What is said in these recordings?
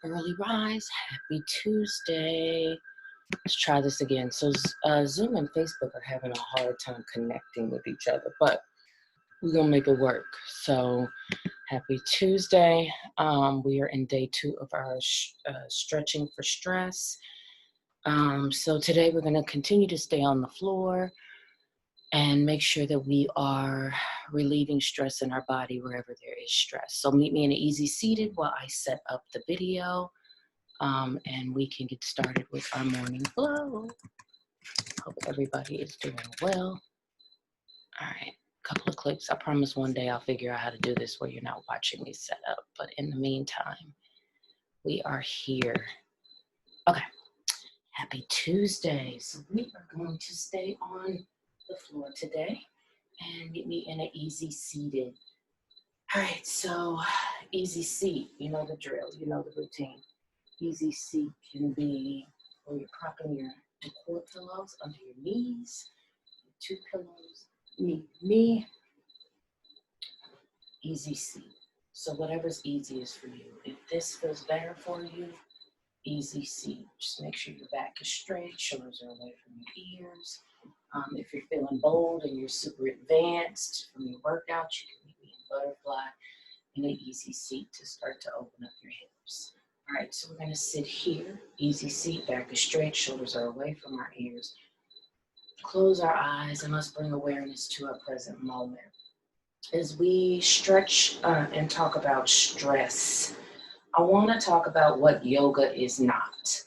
Early rise, happy Tuesday. Let's try this again. So, Zoom and Facebook are having a hard time connecting with each other, but we're gonna make it work. So, happy Tuesday. We are in day 2 of our stretching for stress. So, today we're gonna continue to stay on the floor and make sure that we are relieving stress in our body wherever there is stress. So, meet me in an easy seated while I set up the video. And we can get started with our morning flow. Hope everybody is doing well. All right, couple of clicks. I promise one day I'll figure out how to do this where you're not watching me set up. But in the meantime, we are here. Okay, happy Tuesday. So we are going to stay on the floor today and get me in an easy seated. All right, so easy seat. You know the drill, you know the routine. Easy seat can be where you're propping your core pillows under your knees, your 2 pillows, knee to knee. Easy seat. So whatever's easiest for you. If this feels better for you, easy seat. Just make sure your back is straight, shoulders are away from your ears. If you're feeling bold and you're super advanced from your workout, you can meet me in butterfly in an easy seat to start to open up your hips. All right, so we're gonna sit here, easy seat, back is straight, shoulders are away from our ears. Close our eyes and let's bring awareness to our present moment. As we stretch and talk about stress, I wanna talk about what yoga is not.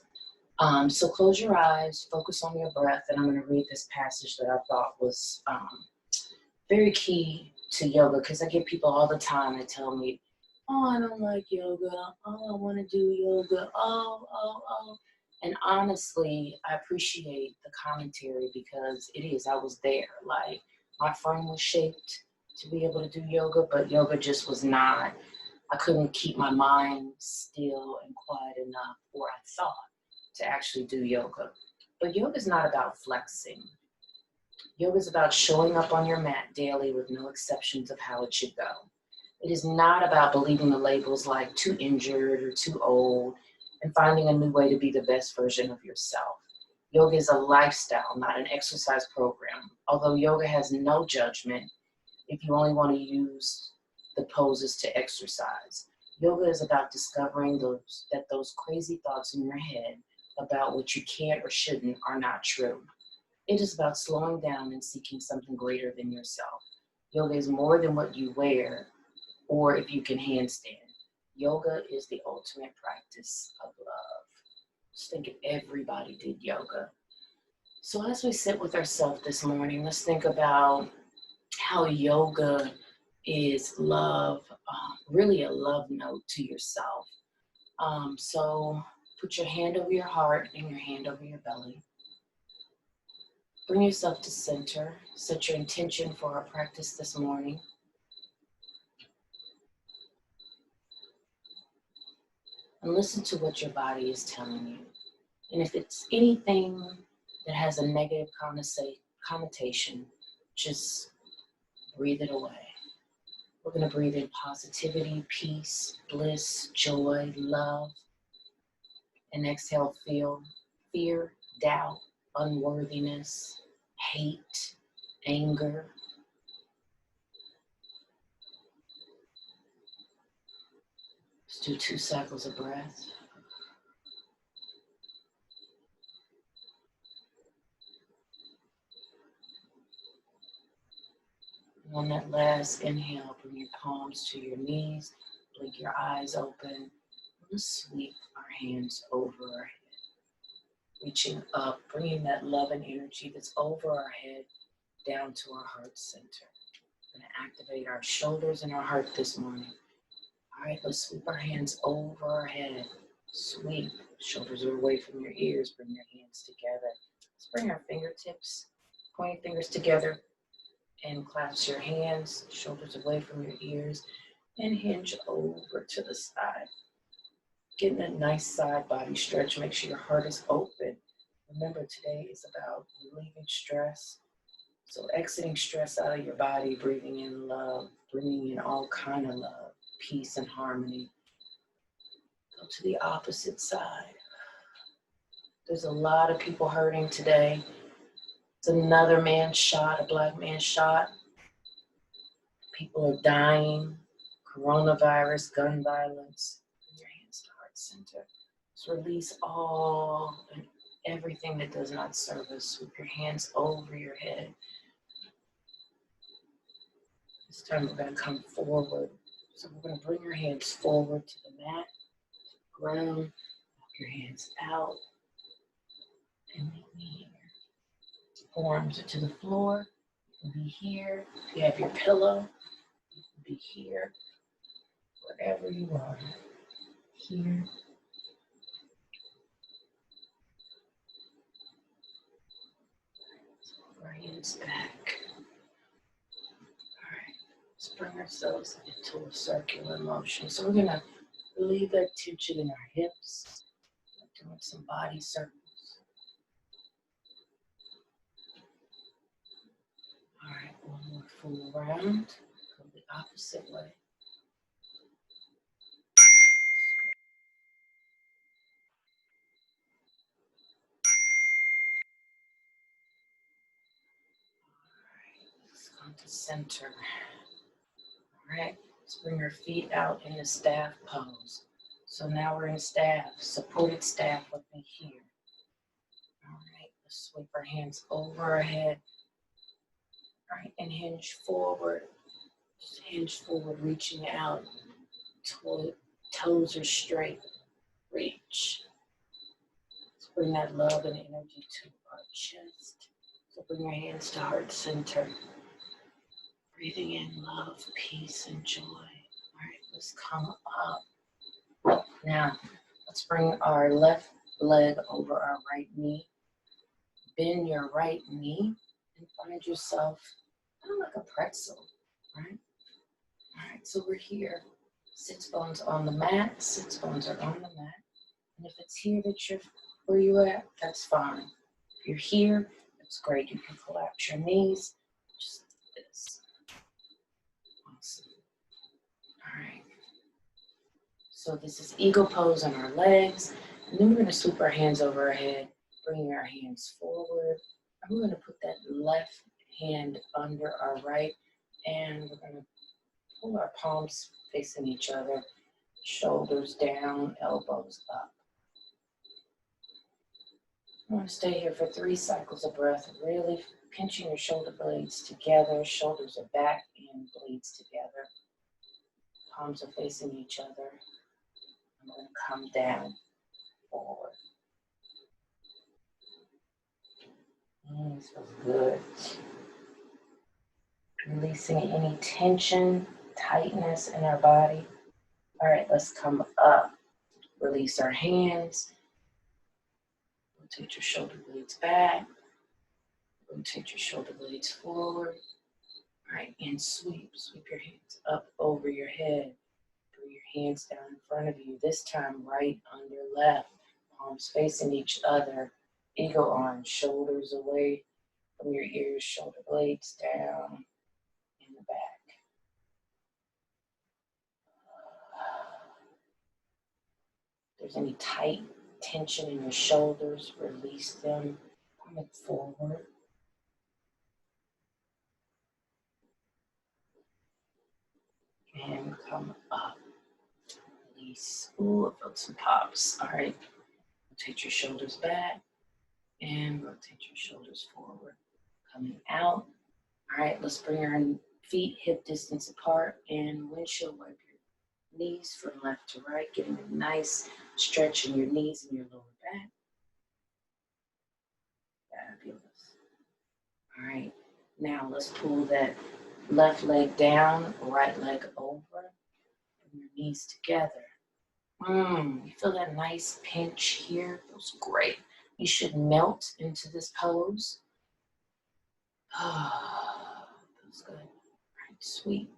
So close your eyes, focus on your breath, and I'm gonna read this passage that I thought was very key to yoga because I get people all the time that tell me, oh, I don't like yoga. Oh, I want to do yoga. Oh. And honestly, I appreciate the commentary because it is. I was there. Like, my frame was shaped to be able to do yoga, but yoga just was not. I couldn't keep my mind still and quiet enough, or I thought, to actually do yoga. But yoga is not about flexing. Yoga is about showing up on your mat daily with no exceptions of how it should go. It is not about believing the labels like too injured or too old and finding a new way to be the best version of yourself. Yoga is a lifestyle, not an exercise program. Although yoga has no judgment if you only want to use the poses to exercise. Yoga is about discovering those crazy thoughts in your head about what you can't or shouldn't are not true. It is about slowing down and seeking something greater than yourself. Yoga is more than what you wear or if you can handstand. Yoga is the ultimate practice of love. Just think if everybody did yoga. So as we sit with ourselves this morning, let's think about how yoga is love, really a love note to yourself. So put your hand over your heart and your hand over your belly. Bring yourself to center. Set your intention for our practice this morning. And listen to what your body is telling you. And if it's anything that has a negative connotation, just breathe it away. We're going to breathe in positivity, peace, bliss, joy, love. And exhale, feel fear, doubt, unworthiness, hate, anger. Let's do 2 cycles of breath. And on that last inhale, bring your palms to your knees, blink your eyes open. Let's sweep our hands over our head, reaching up, bringing that love and energy that's over our head down to our heart center. We're going to activate our shoulders and our heart this morning. All right, let's sweep our hands over our head. Sweep. Shoulders are away from your ears. Bring your hands together. Let's bring our fingertips, pointing fingers together, and clasp your hands, shoulders away from your ears, and hinge over to the side. Getting a nice side body stretch. Make sure your heart is open. Remember, today is about relieving stress. So exiting stress out of your body, breathing in love, bringing in all kind of love, peace and harmony. Go to the opposite side. There's a lot of people hurting today. It's another man shot, a black man shot. People are dying. Coronavirus, gun violence. Bring your hands to heart center. Just release all and everything that does not serve us. Sweep your hands over your head. This time we're going to come forward. So we're going to bring your hands forward to the mat, ground. Walk your hands out. And meet me here. Forearms are to the floor. You can be here. If you have your pillow, you can be here. Wherever you are. Here. Our hands back. All right. Let's bring ourselves into a circular motion. So we're going to relieve that tension in our hips. Doing some body circles. All right, one more full round. Go the opposite way. All right, let's come to center. All right, let's bring our feet out in the staff pose. So now we're in staff, supported staff with me here. All right, let's sweep our hands over our head. All right, and hinge forward. Just hinge forward, reaching out. Toes are straight. Reach. Let's bring that love and energy to our chest. So bring your hands to heart center. Breathing in love, peace, and joy. All right, let's come up. Now, let's bring our left leg over our right knee. Bend your right knee and find yourself kind of like a pretzel, right? All right, so we're here. Sits bones on the mat, sits bones are on the mat. And if it's here that you're where you're at, that's fine. If you're here, that's great. You can collapse your knees, just like this. Awesome. All right. So this is eagle pose on our legs. And then we're going to sweep our hands over our head, bringing our hands forward. And we're going to put that left hand under our right. And we're going to pull our palms facing each other, shoulders down, elbows up. I'm going to stay here for 3 cycles of breath, really pinching your shoulder blades together, shoulders are back and blades together. Palms are facing each other. I'm going to come down, forward. This feels good. Releasing any tension, tightness in our body. All right, let's come up. Release our hands. Rotate your shoulder blades back. Rotate your shoulder blades forward. All right, and sweep. Sweep your hands up over your head. Bring your hands down in front of you. This time, right under left. Palms facing each other. Eagle arms, shoulders away from your ears, shoulder blades down in the back. If there's any tight tension in your shoulders, release them. Coming forward. And come up. Release. Ooh, I felt some pops. All right. Rotate your shoulders back and rotate your shoulders forward. Coming out. All right, let's bring our feet hip distance apart and windshield wipe your knees from left to right, getting a nice stretch in your knees and your lower back. Fabulous. All right, now let's pull that left leg down, right leg over, bring your knees together. You feel that nice pinch here? Feels great. You should melt into this pose. Feels good. All right, sweet.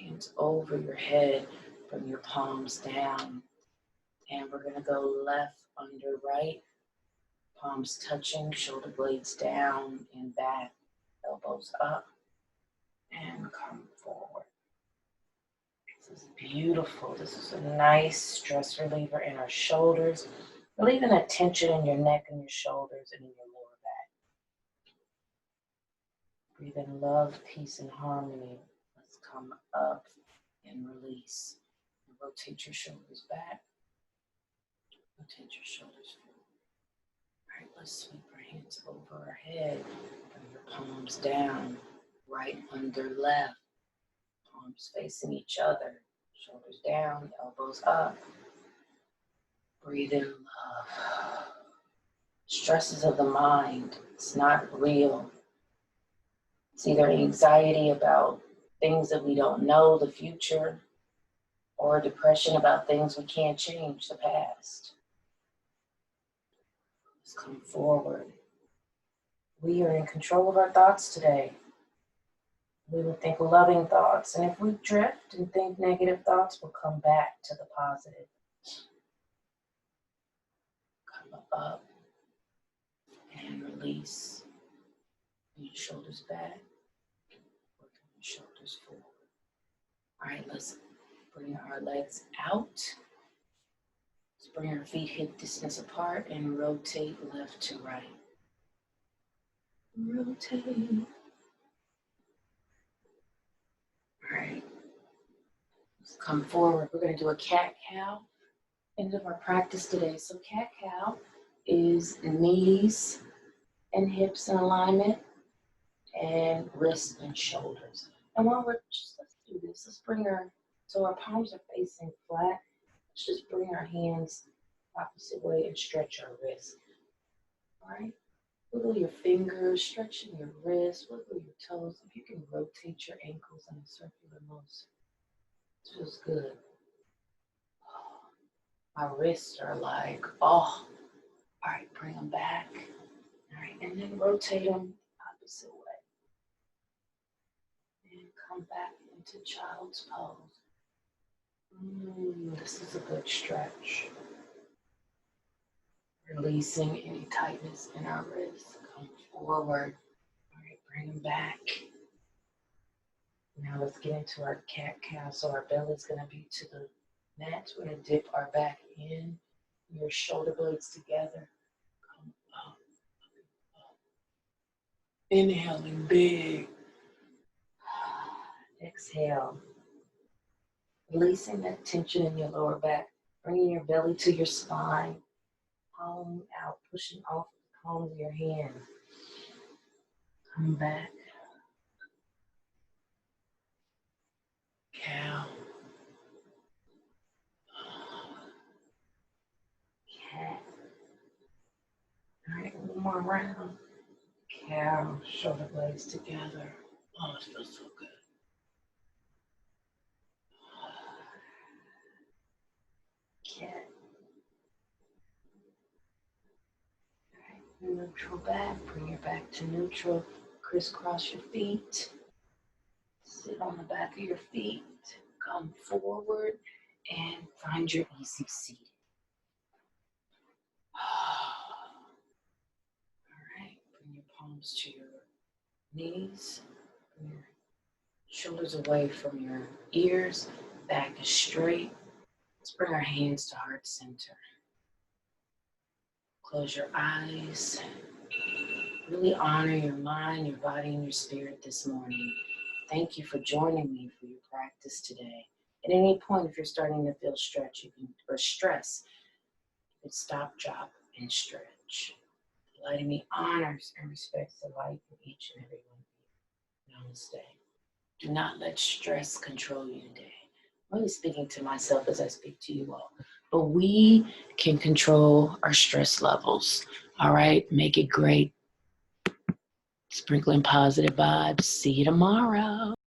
Hands over your head, bring your palms down. And we're gonna go left under right. Palms touching, shoulder blades down and back, elbows up, and come forward. This is beautiful. This is a nice stress reliever in our shoulders, relieving that tension in your neck and your shoulders and in your lower back. Breathe in love, peace, and harmony. Let's come up and release. And rotate your shoulders back. Rotate your shoulders forward. All right, let's sweep our hands over our head. Bring your palms down, right under left. Palms facing each other. Shoulders down, elbows up. Breathe in love. Stresses of the mind, it's not real. It's either anxiety about things that we don't know, the future, or depression about things we can't change, the past. Let's come forward. We are in control of our thoughts today. We will think loving thoughts, and if we drift and think negative thoughts, we'll come back to the positive. Come up and release. Bring your shoulders back. Work your shoulders forward. All right, let's bring our legs out. Let's bring our feet hip distance apart and rotate left to right. Rotate. All right. Let's come forward. We're going to do a cat-cow. End of our practice today. So cat-cow is knees and hips in alignment and wrists and shoulders. And while we're just, let's do this. Let's bring so our palms are facing flat. Let's just bring our hands opposite way and stretch our wrists. All right? Wiggle your fingers, stretching your wrists, wiggle your toes. If you can rotate your ankles in a circular motion. This feels good. My wrists are like, oh. All right, bring them back. All right, and then rotate them opposite way. And come back into child's pose. This is a good stretch. Releasing any tightness in our wrists. Come forward. All right, bring them back. Now let's get into our cat-cow. So our belly's going to be to the mat. We're going to dip our back in. Your shoulder blades together. Come up, up. Inhaling big. Exhale. Releasing that tension in your lower back. Bringing your belly to your spine. Palm out, pushing off the palms of your hands. Come back. Cow. Cat. All right, one more round. Cow, shoulder blades together. Oh, it feels so good. Cat. All right, neutral back. Bring your back to neutral. Crisscross your feet. Sit on the back of your feet. Come forward and find your easy seat. All right, bring your palms to your knees. Bring your shoulders away from your ears. Back is straight. Let's bring our hands to heart center. Close your eyes. Really honor your mind, your body, and your spirit this morning. Thank you for joining me for your practice today. At any point, if you're starting to feel stress, you can stop, drop, and stretch. Letting me honors and respects the life of each and every one of you. Namaste. Do not let stress control you today. I'm really speaking to myself as I speak to you all. But we can control our stress levels. All right? Make it great. Sprinkling positive vibes. See you tomorrow.